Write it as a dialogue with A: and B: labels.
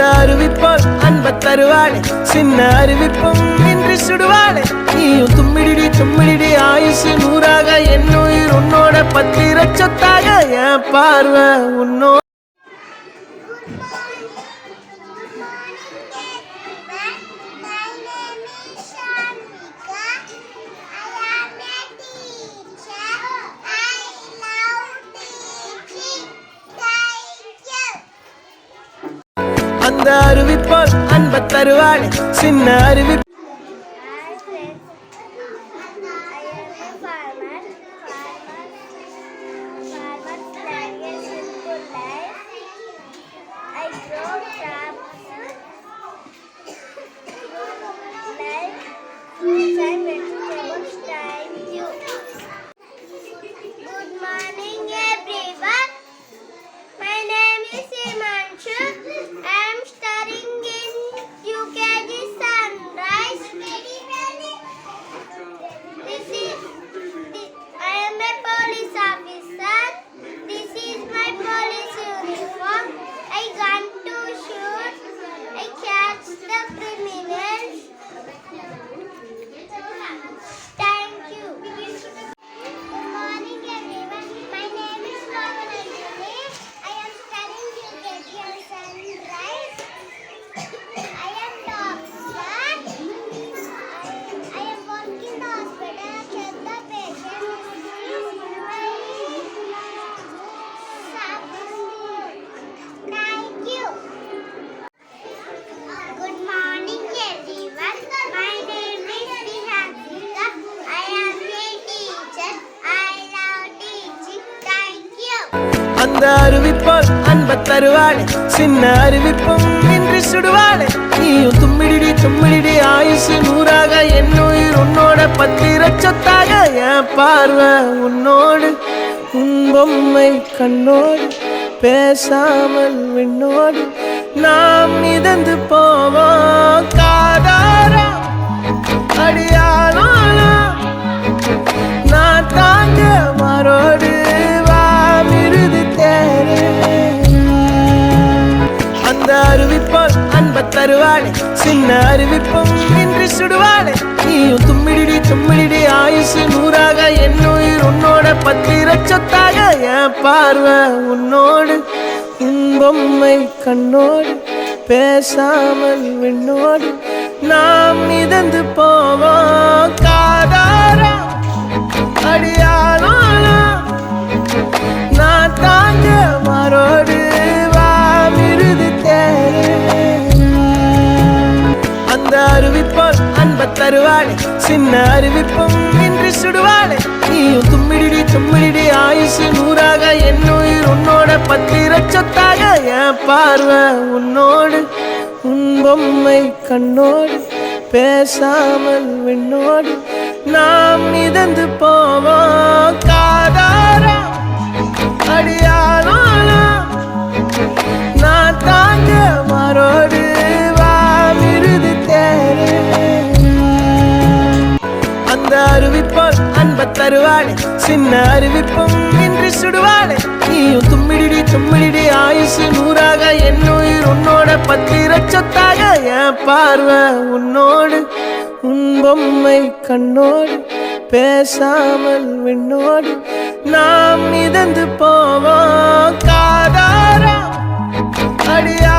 A: அந்த அருவிப்போல் அன்ப தருவாளே சின்ன அருவிப்பும் இன்றி சுடுவாளே நீயும் தும்மிடிடி தும்மிடிடி ஆயுசு நூறாக என் உயிர் உன்னோட பத்திர சொத்தாக என் பார்வை உன்னோ அந்த அருவிப்போல் அன்ப தருவாளே சின்ன அருவி அந்த அருவிப்போல் அன்ப தருவாளே சின்ன அருவிப்பும் இன்றி சுடுவாளே நீயும் தும்மிடிடி தும்மிடிடி ஆயுசு நூறாக என் உயிர் உன்னோட பத்திர சொத்தாக என் பார்வை உன்னோடு உன் பொம்மை கண்ணோடு பேசாமல் விண்ணோடு நாம் மிதந்து போவோம் காதாரா அடியானோலா நான் தாங்க மாறோடு அந்த அருவிப்போல் அன்ப தருவாளே சின்ன அருவிப்பும் இன்றி சுடுவாளே நீயும் தும்மிடிடி தும்மிடிடி ஆயுசு நூறாக என் உயிர் உன்னோட பத்திர சொத்தாக என் பார்வை உன்னோடு உன் பொம்மை கண்ணோடு பேசாமல் விண்ணோடு நாம் மிதந்து போவோம் காதாரா அடியானோலா நான் தாங்க மாறோடு அந்த அருவிப்போல் அன்ப தருவாளே சின்ன அருவிப்பும் இன்றி சுடுவாளே நீயும் தும்மிடிடி தும்மிடிடி ஆயுசு நூறாக என் உயிர் உன்னோட பத்திர சொத்தாக என் பார்வை உன்னோடு உன் பொம்மை கண்ணோடு பேசாமல் விண்ணோடு நாம் மிதந்து போவோம் காதாரா அடியானோலா நான் தாங்க மாறோடு அந்த அருவிப்போல் அன்ப தருவாளே சின்ன அருவிப்பும் இன்றி சுடுவாளே நீயும் தும்மிடிடி தும்மிடிடி ஆயுசு நூறாக என் உயிர் உன்னோட பத்திர சொத்தாக என் பார்வை உன்னோடு உன் பொம்மை கண்ணோடு பேசாமல் விண்ணோடு நாம் மிதந்து போவோம் காதாரா அடியா